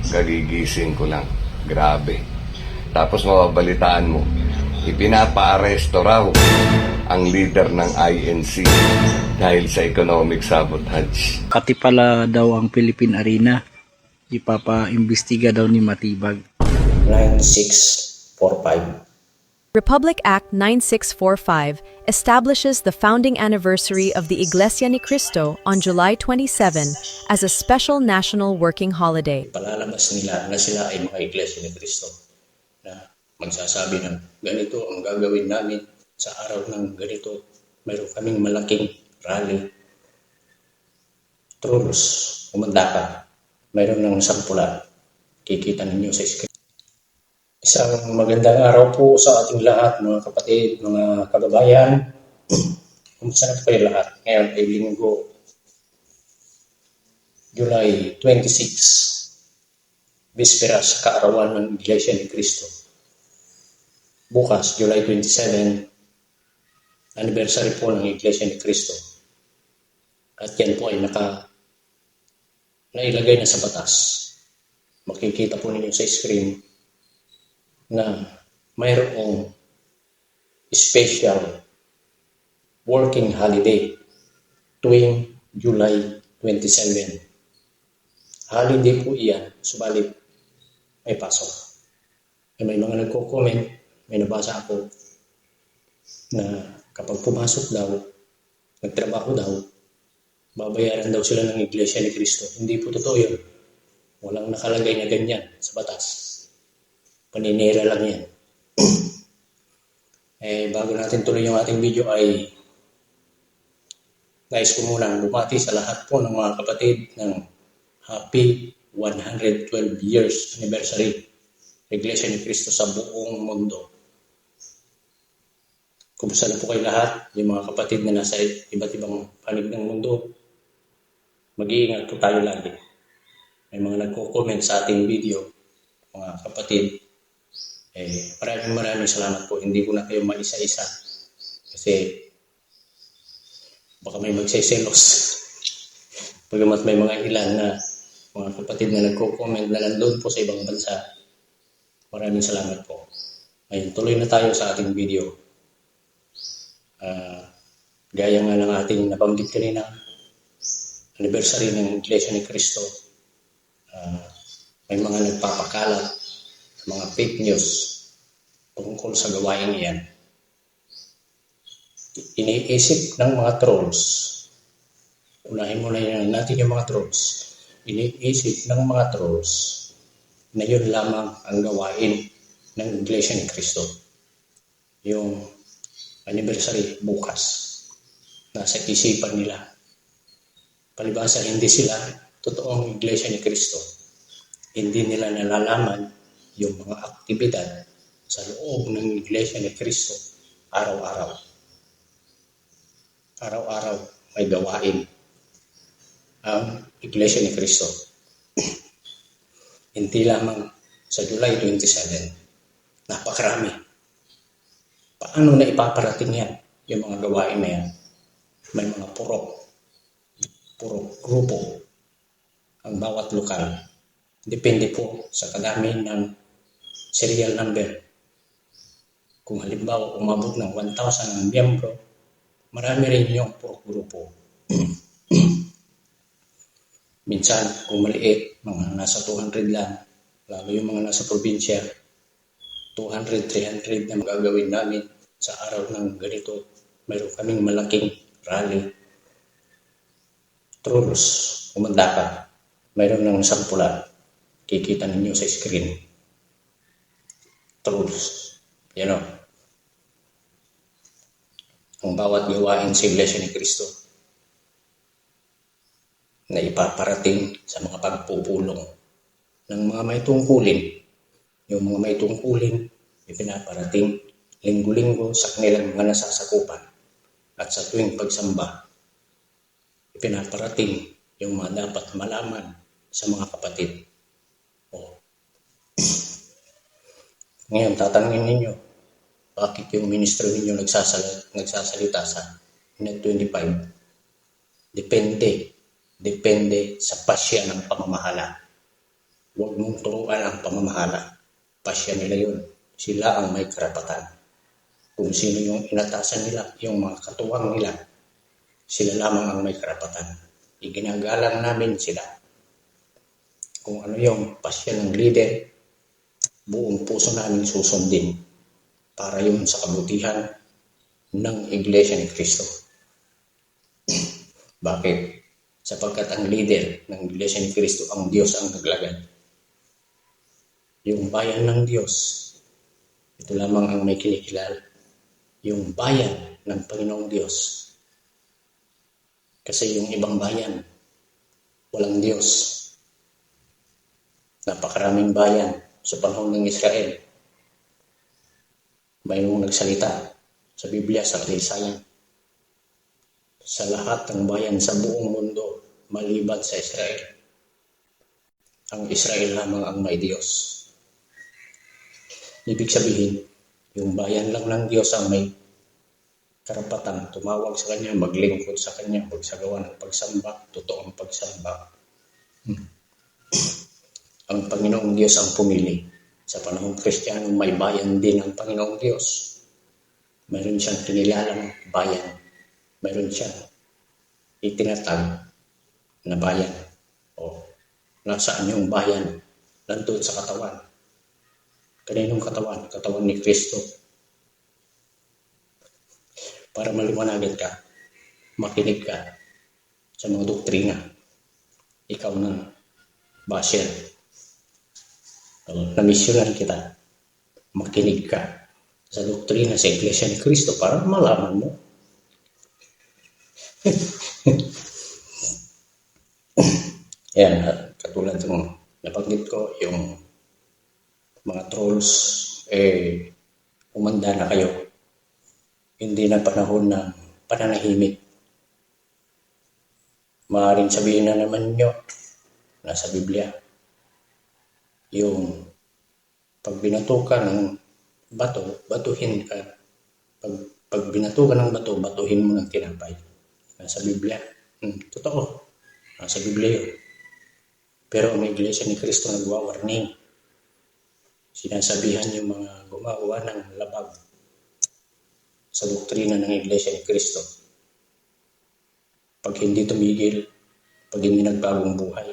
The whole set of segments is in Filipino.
Kagigising ko lang. Grabe. Tapos mababalitaan mo, ipinapaaresto raw ang leader ng INC dahil sa economic sabotage. Pati pala daw ang Philippine Arena, ipapaimbestiga daw ni Matibag. 9645. Republic Act 9645 establishes the founding anniversary of the Iglesia ni Cristo on July 27 as a special national working holiday. Palalabas nila na sila ay mga Iglesia ni Cristo na magsasabi ng ganito ang gagawin namin sa araw ng ganito. Mayroon kaming malaking rally. Trolls, umanda ka. Mayroon ng sampula. Kikita ninyo sa screen. Isang magandang araw po sa ating lahat, mga kapatid, mga kababayan. Kumusta na kayo lahat? Ngayon ay linggo, July 26, bispera sa kaarawan ng Iglesia ni Cristo. Bukas, July 27, anniversary po ng Iglesia ni Cristo. At yan po ay nailagay na sa batas. Makikita po ninyo sa screen na mayroong special working holiday tuwing July 27. Holiday po iyan, subalit may pasok. May mga nagko-comment, may nabasa ako na kapag pumasok daw, nagtrabaho daw, babayaran daw sila ng Iglesia ni Cristo. Hindi po totoo yun. Walang nakalagay na ganyan sa batas. Paninira lang yan. Bago natin tuloy yung ating video ay nais ko muna bumati sa lahat po ng mga kapatid ng happy 112 years anniversary Iglesia ni Cristo sa buong mundo. Kumusta na po kayo lahat? Yung mga kapatid na nasa iba't ibang panig ng mundo, mag-iingat po tayo lagi. May mga nagko-comment sa ating video, mga kapatid. Maraming salamat po. Hindi ko na kayo maisa-isa kasi baka may magseselos. Pagamat may mga ilan na mga kapatid na nagko-comment na nandun po sa ibang bansa. Maraming salamat po. Ngayon, tuloy na tayo sa ating video. Gaya nga ng ating nabanggit kanina, anniversary ng Iglesia ni Cristo. May mga nagpapakalat, mga fake news tungkol sa gawain yan. Iniisip ng mga trolls, unahin muna yan natin yung mga trolls. Iniisip ng mga trolls na yun lamang ang gawain ng Iglesia ni Cristo. Yung anniversary bukas. Nasa isipan nila. Palibhasa, hindi sila totoong Iglesia ni Cristo. Hindi nila nalalaman yung mga aktibidad sa loob ng Iglesia ni Cristo araw-araw. Araw-araw may gawain ang Iglesia ni Cristo. Hindi lamang sa July 27. Napakarami. Paano na ipaparating yan? Yung mga gawain na yan. May mga purok grupo ang bawat lokal. Depende po sa kadami ng serial number. Kung halimbawa umabot ng 1,000 ang miyembro, marami rin yung purok grupo. Minsan, kung maliit, mga nasa 200 lang, lalo yung mga nasa probinsya, 200, 300 na magagawin namin sa araw ng ganito. Mayroon kaming malaking rally. Trolls, umanda ka. Mayroon ng sampula. Kikita ninyo sa screen. Trolls. Yan o. Ang bawat gawain sa Iglesia ni Cristo na ipaparating sa mga pagpupulong ng mga may tungkulin. Yung mga may tungkulin, ipinaparating linggo-linggo sa kanilang mga nasasakupan. At sa tuwing pagsamba, ipinaparating yung mga dapat malaman sa mga kapatid. Ngayon, tatanungin ninyo, bakit yung ministro ninyo nagsasalita sa Net 25? Depende sa pasya ng pamamahala. Huwag mong turuan ang pamamahala. Pasya nila yun. Sila ang may karapatan. Kung sino yung inatasan nila, yung mga katuwang nila, sila lamang ang may karapatan. Iginagalang namin sila. Kung ano yung pasya ng leader, buong puso namin susundin para yun sa kabutihan ng Iglesia ni Cristo. Bakit? Sapagkat ang leader ng Iglesia ni Cristo, ang Diyos ang naglagay. Yung bayan ng Diyos, ito lamang ang may kinikilala. Yung bayan ng Panginoong Diyos. Kasi yung ibang bayan, walang Diyos. Napakaraming bayan sa panahon ng Israel. Mayroong nagsalita sa Biblia, sa kasaysayan. Sa lahat ng bayan sa buong mundo, maliban sa Israel. Ang Israel lamang ang may Diyos. Ibig sabihin, yung bayan lang ng Diyos ang may karapatan tumawag sa Kanya, maglingkod sa Kanya, magsagawa ng pagsamba, totoong pagsamba. Ang Panginoong Diyos ang pumili. Sa panahong Kristiyano, may bayan din ang Panginoong Diyos. Mayroon siyang kinilalang bayan. Mayroon siyang itinatag na bayan. O, nasaan yung bayan? Nandun sa katawan. Kaninong katawan? Katawan ni Kristo. Para maliwanagan ka, makinig ka sa mga doktrina. Ikaw na basher. Na-missionan kita. Makinig ka sa doktrina sa Iglesia ni Cristo para malaman mo. Yan, katulad ng nabanggit ko, yung mga trolls, umanda na kayo. Hindi na panahon ng pananahimik. Maaaring sabihin na naman nyo, nasa Biblia, yung pag binato ka ng bato, batuhin ka. Pag binato ka ng bato, batuhin mo ng tinapay. Nasa Biblia. Totoo. Nasa Biblia yun. Pero ang Iglesia ni Cristo nagwa-warning. Sinasabihan yung mga gumagawa ng labag sa doktrina ng Iglesia ni Cristo. Pag hindi tumigil, pag hindi nagbagong buhay,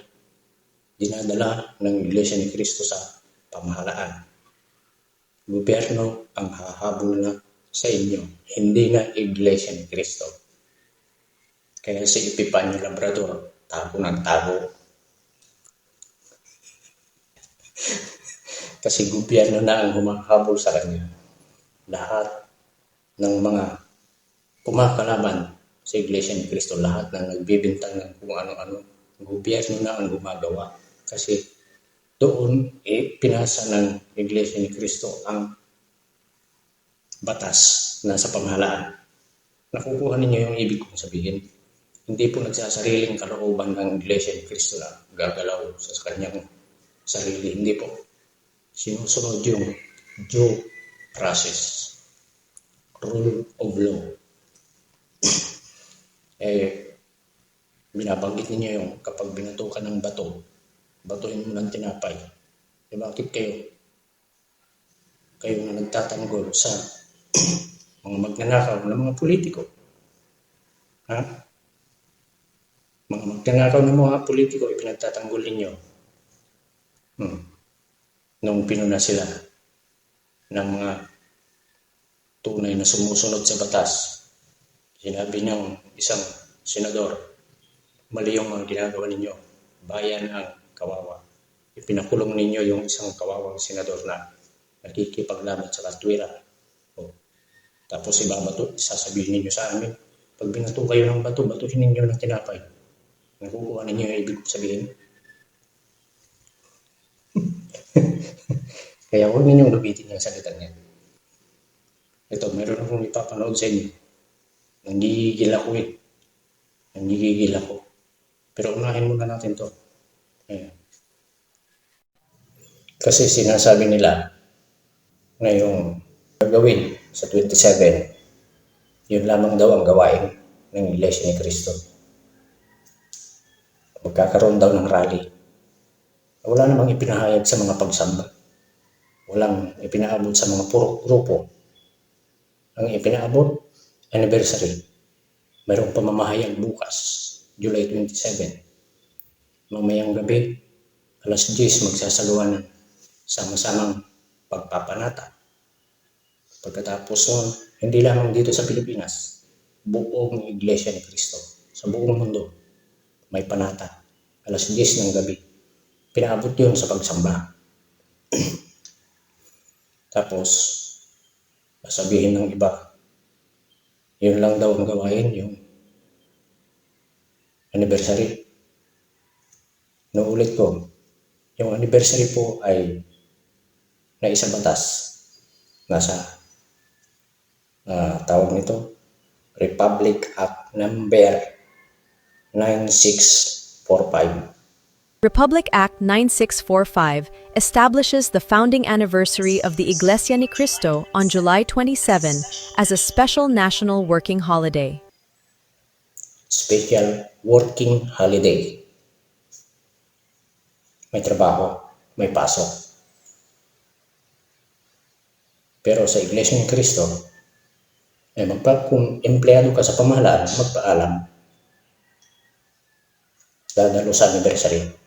dinadala ng Iglesia ni Cristo sa pamahalaan. Gobyerno ang hahabol na sa inyo, hindi na Iglesia ni Cristo. Kaya si Epifanio Labrador, tago ng tago. Kasi gobyerno na ang humahabol sa kanya. Lahat ng mga kumakalaban sa Iglesia ni Cristo, lahat ng nagbibintang ng kung ano-ano, gobyerno na ang gumagawa. Kasi doon, pinasa ng Iglesia ni Cristo ang batas na sa pamahalaan. Nakukuha ninyo yung ibig kong sabihin. Hindi po nagsasariling kalooban ng Iglesia ni Cristo na gagalaw sa kanyang sarili. Hindi po. Sinusunod yung due process. Rule of law. Binabanggit ninyo yung kapag binato ka ng bato, batuhin mo ng tinapay. Bakit kayo na nagtatanggol sa mga magnanakaw na mga politiko? Ha? Mga magnanakaw ng mga politiko, ipinagtatanggol ninyo. Nung pinuna sila ng mga tunay na sumusunod sa batas, sinabi ng isang senador, mali yung mga ginagawa ninyo, bayan ang kawawa. Ipinakulong ninyo yung isang kawawang senador na nakikipaglaban sa katwira. Tapos sasabihin ninyo sa amin, pag binato kayo ng bato, batuhin ninyo ng tinapay. Nakukuha ninyo yung ibig sabihin. Kaya huwag ninyong lubitin yung salita niya. Ito, meron akong ipapanood sa inyo. Nanggigigil ako. Pero unahin muna natin to. Ayan. Kasi sinasabi nila na yung gagawin sa 27, yun lamang daw ang gawain ng Iglesia ni Cristo. Magkakaroon daw ng rally. Wala namang ipinahayag sa mga pagsamba. Walang ipinaabot sa mga puro grupo. Ang ipinaabot, anniversary. Mayroong pamamahayag bukas, July 27. Mamayang gabi, alas 10 magsasagawa ng sama-samang pagpapanata. Pagkatapos nun, hindi lamang dito sa Pilipinas, buong Iglesia ni Cristo, sa buong mundo, may panata. Alas 10 ng gabi. Pinaabot yun sa pagsamba. Tapos, sasabihin ng iba, yun lang daw ang gawain, yung anniversary. Nauulit ko, yung anniversary po ay naisa batas. Nasa tawag nito, Republic Act number 9645. Republic Act 9645 establishes the founding anniversary of the Iglesia ni Cristo on July 27 as a special national working holiday. Special working holiday. May trabaho, may pasok. Pero sa Iglesia ni Cristo, kung empleyado ka sa pamahalaan, magpaalam. Dadalo sa anniversary.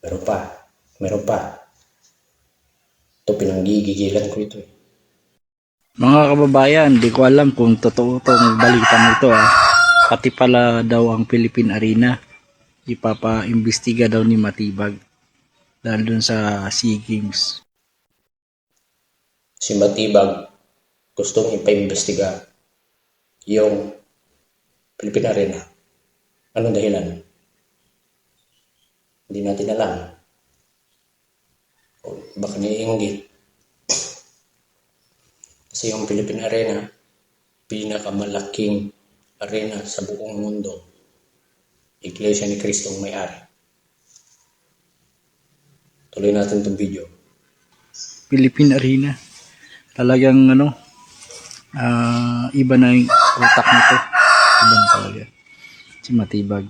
Meron pa. Ito, pinanggigigilan ko ito. Mga kababayan, di ko alam kung totoo itong balitang ito. Pati pala daw ang Philippine Arena, ipapaimbestiga daw ni Matibag dahil dun sa SEA Games. Si Matibag gustong ipaimbestiga yung Philippine Arena. Anong dahilan? Hindi natin alam. O baka niinggit. Kasi yung Philippine Arena, pinakamalaking arena sa buong mundo. Iglesia ni Cristo ang may-ari. Tuloy natin itong video. Philippine Arena. Talagang iba na yung utak nito. Iba na talaga. Si Matibag.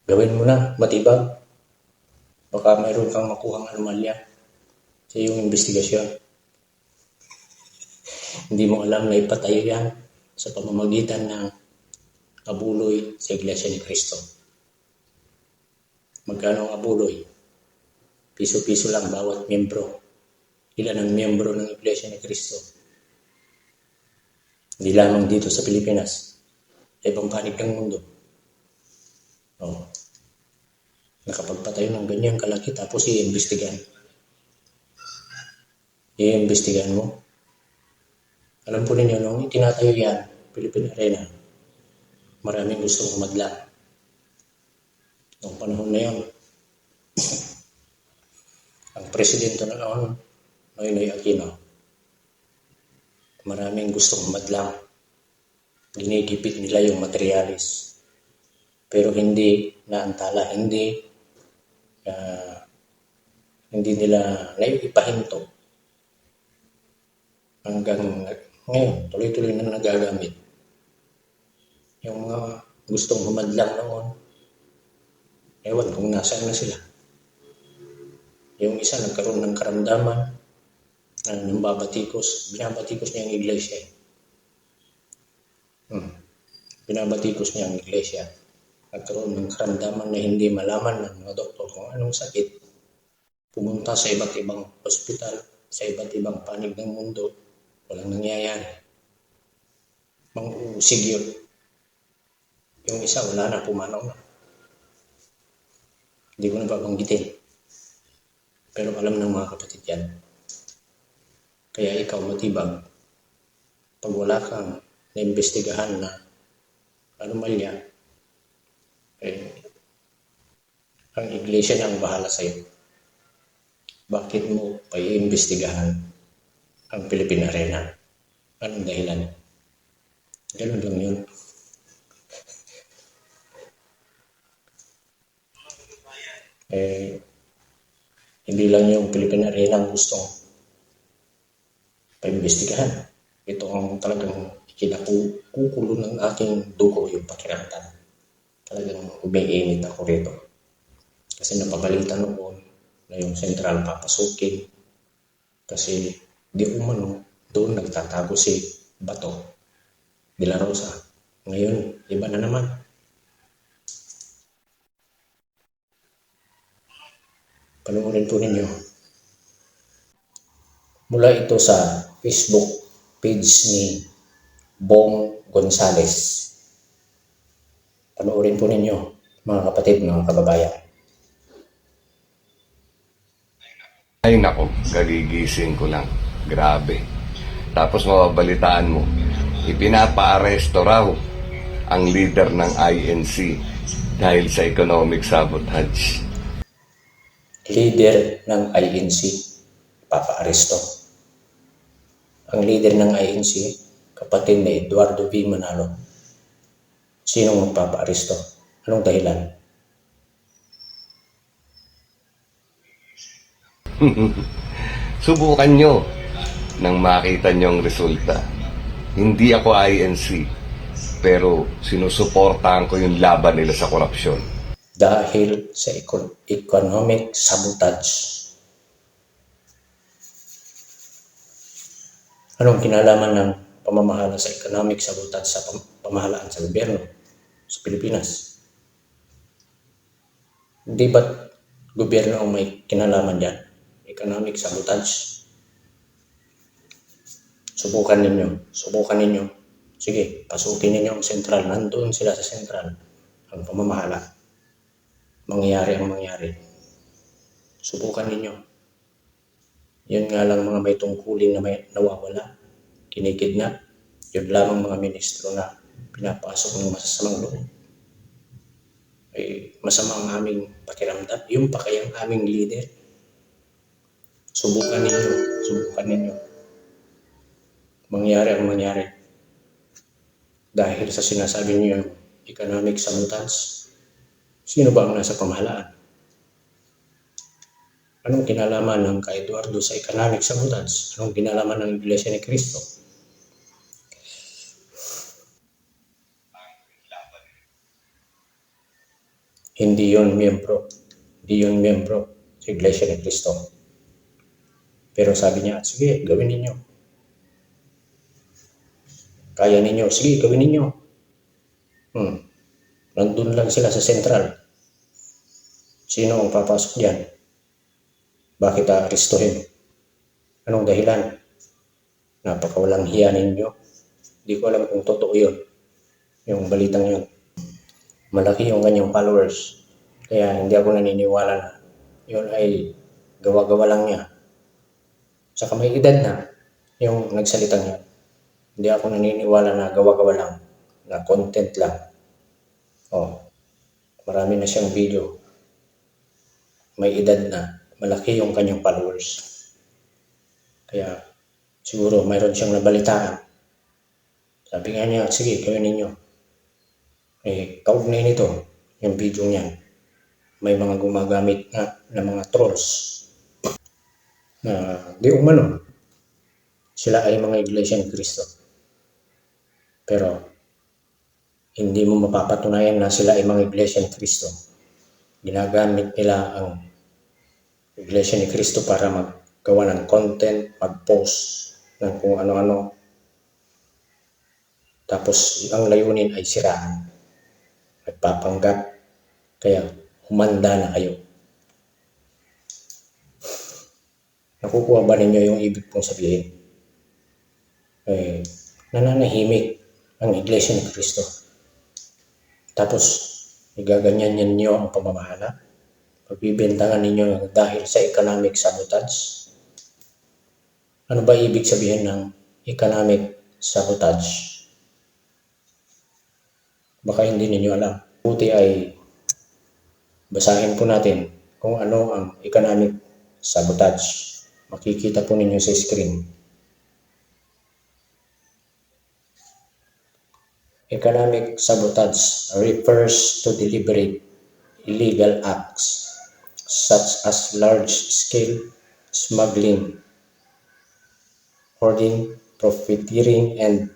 Gawin mo na, Matibag. Baka mayroon kang makuhang anomalya sa iyong investigasyon. Hindi mo alam na ipatayo yan sa pamamagitan ng abuloy sa Iglesia ni Cristo. Magkano ang abuloy? Piso-piso lang bawat miyembro. Ilan ang miyembro ng Iglesia ni Cristo? Hindi lamang dito sa Pilipinas, sa ibang panig ng mundo. Nakapagpatayo ng ganyang kalaki tapos i-imbestigan. I-imbestigan mo. Alam po ninyo, nung itinatayo yan, Philippine Arena, maraming gustong humadlang. Noong panahon na yun, ang presidente na noon, Noynoy Aquino, maraming gustong humadlang. Ginigipit nila yung materialis. Pero hindi naantala, hindi nila naipahinto. Hanggang ngayon, tuloy-tuloy na nagagamit. Yung mga gustong humadlang noon, ewan kung nasaan na sila. Yung isa nagkaroon ng karamdaman ng babatikos. Binabatikos niya ang iglesia. Binabatikos niya ang iglesia. Nagkaroon ng karamdaman na hindi malaman ng mga doktor kung anong sakit. Pumunta sa iba't ibang ospital, sa iba't ibang panig ng mundo. Walang nangyayari. Mang-uusig yun. Yung isa wala na, pumanaw na. Hindi ko na babanggitin. Pero alam ng mga kapatid yan. Kaya ikaw, Matibag, pag wala kang naimbestigahan na anomalya, ang iglesia na ang bahala sa'yo. Bakit mo pa iimbestigahan ang Philippine Arena? Anong dahilan? Ganun lang yun. Hindi lang yung Philippine Arena ang gustong paimbestigahan. Ito ang talagang kinakukulo ng aking dugo, yung pakiramdam. talagang umiinit ako rito. Kasi napabalita noon na yung sentral papasukin kasi di umano doon nagtatago si Bato de la Rosa. Ngayon, iba na naman. Panoorin po ninyo. Mula ito sa Facebook page ni Bong Gonzales. Panoorin po ninyo, mga kapatid, mga kababayan. Ay nako, gagigising ko lang. Grabe. Tapos mababalitaan mo, ipinapa-aresto raw ang leader ng INC dahil sa economic sabotage. Leader ng INC, papa-aresto. Ang leader ng INC, kapatid ni Eduardo V. Manalo. Sinong magpapa-aresto? Anong dahilan? Subukan nyo nang makita nyo ang resulta. Hindi ako INC, pero sinusuportahan ko yung laban nila sa korupsyon. Dahil sa economic sabotage. Anong kinalaman ng pamamahala sa economic sabotage sa pamahalaan sa gobyerno sa Pilipinas? Hindi ba't gobyerno ang may kinalaman dyan? Economic sabotage. Subukan ninyo. Sige, pasukin ninyo ang sentral. Nandoon sila sa sentral. Ang pamamahala. Mangyayari ang mangyari. Subukan ninyo. Yun nga lang mga may tungkulin na may nawawala. Kinikidnap. Yun lamang mga ministro na pinapasok ng masasamang loob. Ay masama ang aming pakiramdam. Yung pa kayang aming leader. Subukan ninyo. Mangyari ang mangyari. Dahil sa sinasabi niyo yung economic sabotage, sino ba ang nasa pamahalaan? Anong kinalaman ng kay Eduardo sa economic sabotage? Anong kinalaman ng Iglesia ni Cristo? Hindi yun miyembro sa Iglesia ni Cristo. Pero sabi niya, sige, gawin ninyo. Kaya ninyo, sige, gawin ninyo. Nandun lang sila sa sentral. Sino ang papasok diyan? Bakit aarestuhin? Anong dahilan? Napakawalang hiya ninyo. Hindi ko alam kung totoo yun. Yung balitang yun. Malaki yung kanyang followers. Kaya hindi ako naniniwala na yun ay gawa-gawa lang niya. Saka may edad na yung nagsalita niya. Hindi ako naniniwala na gawa-gawa lang. Na content lang. Marami na siyang video. May edad na. Malaki yung kanyang followers. Kaya siguro mayroon siyang nabalitaan. Sabi nga niya, sige, gawin ninyo. Kaugnay nito, yung video niyan. May mga gumagamit na mga trolls. Na di umano. Sila ay mga Iglesia ni Cristo. Pero hindi mo mapapatunayan na sila ay mga Iglesia ni Cristo. Ginagamit nila ang Iglesia ni Cristo para maggawa ng content, mag-post ng kung ano-ano. Tapos ang layunin ay siraan. Nagpapanggap. Kaya humanda na kayo. Nakukuha ba ninyo yung ibig kong sabihin? Nananahimik ang Iglesia ni Cristo. Tapos, igaganyan ninyo ang pamamahala. Pagbibintangan ninyo dahil sa economic sabotage. Ano ba ibig sabihin ng economic sabotage? Baka hindi ninyo alam. Buti ay basahin po natin kung ano ang economic sabotage. Makikita po ninyo sa screen. Economic sabotage refers to deliberate illegal acts such as large-scale smuggling, hoarding, profiteering, and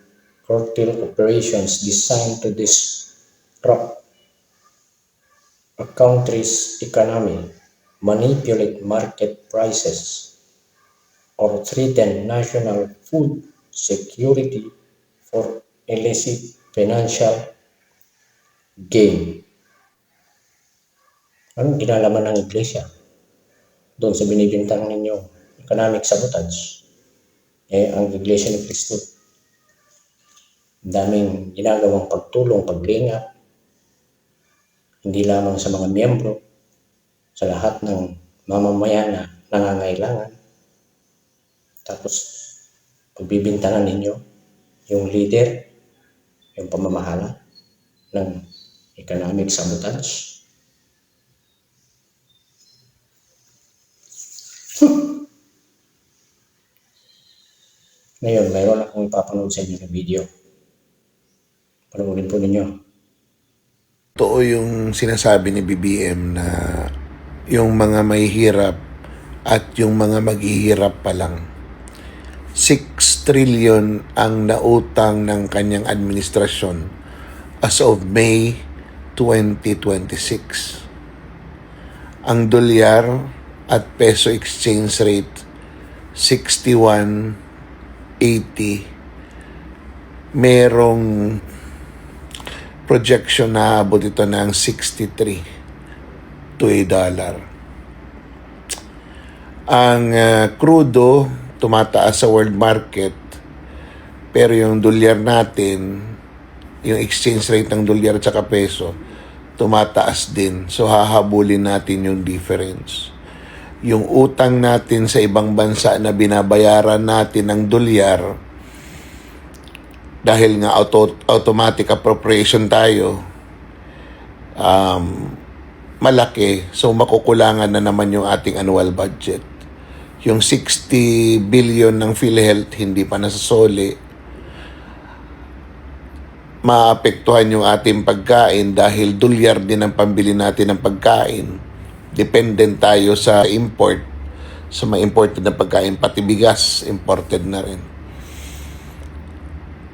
cartel operations designed to disrupt a country's economy, manipulate market prices, or threaten national food security for illicit financial gain. Anong ginalaman ng iglesia doon sa binibintang ninyo economic sabotage? Ang iglesia ni Cristo, daming ginagawang pagtulong, paglinga, hindi lamang sa mga miyembro, sa lahat ng mamamayan na nangangailangan. Tapos, pagbibintangan ninyo yung leader, yung pamamahala ng economic sabotage. Ngayon, mayroon akong ipapanood sa inyo ng video. Panoorin po ninyo. Totoo yung sinasabi ni BBM na yung mga may hirap at yung mga maghihirap pa lang. 6 trillion ang nautang ng kanyang administrasyon as of May 2026. Ang dolyar at peso exchange rate 61.80. Merong projection na abot ito ng 63 to a dollar. Ang crudo tumataas sa world market, pero yung dolyar natin, yung exchange rate ng dolyar at saka peso, tumataas din. So hahabulin natin yung difference. Yung utang natin sa ibang bansa na binabayaran natin ng dolyar, dahil nga automatic appropriation tayo, malaki. So makukulangan na naman yung ating annual budget. Yung 60 billion ng PhilHealth hindi pa nasasoli. Maapektuhan yung ating pagkain dahil dolyar din ang pambili natin ng pagkain. Dependent tayo sa import, sa mga imported na pagkain, pati bigas imported na rin.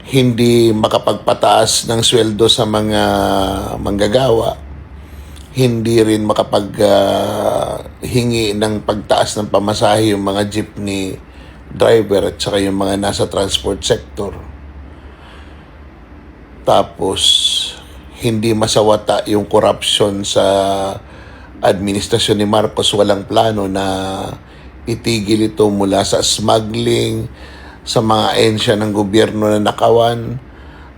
Hindi makapagpataas ng sweldo sa mga manggagawa, hindi rin makapaghingi ng pagtaas ng pamasahe yung mga jeepney driver at saka yung mga nasa transport sector. Tapos, hindi masawata yung corruption sa administrasyon ni Marcos. Walang plano na itigil ito mula sa smuggling, sa mga ahensya ng gobyerno na nakawan,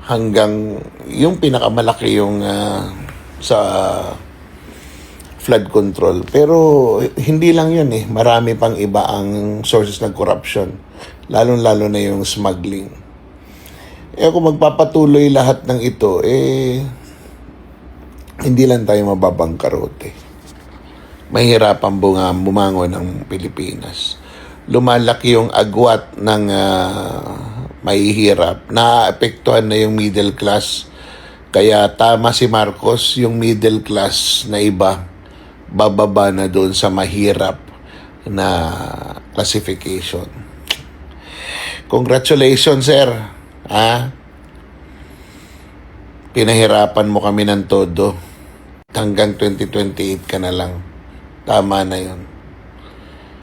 hanggang yung pinakamalaki yung sa flood control. Pero hindi lang yun marami pang iba ang sources ng corruption, lalong-lalo na yung smuggling. Kung magpapatuloy lahat ng ito, hindi lang tayo mababangkarote. Mahirapan bumangon ng Pilipinas. Lumalaki yung agwat ng mahihirap. Naapektuhan na yung middle class. Kaya tama si Marcos, yung middle class na iba, bababa na doon sa mahirap na classification. Congratulations, sir. Pinahirapan mo kami ng todo. Hanggang 2028 ka na lang. Tama na yun.